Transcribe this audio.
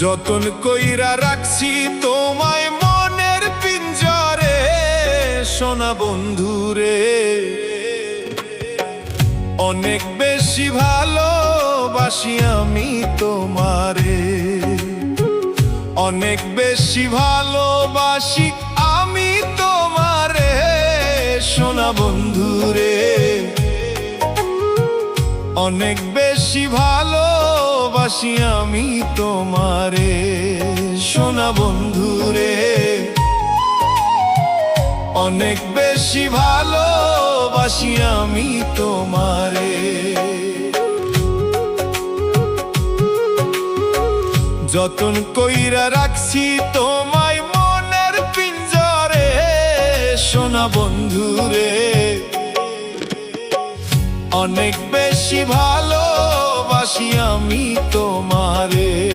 যতন কইরা রাখছি তোমায় মনের পিঞ্জরে, সোনা বন্ধুরে। অনেক বেশি ভালোবাসি আমি তোমারে, অনেক বেশি ভালোবাসি আমি তোমারে, সোনা বন্ধুরে। অনেক বেশি ভালোবাসি আমি তোমারে, সোনা বন্ধুরে। অনেক বেশি ভালোবাসি আমি তোমারে। যতন কইরা রাখছি তোমায় মনের পিঞ্জরে, সোনা বন্ধুরে। অনেক বেশি ভালোবাসি আমি তোমারে।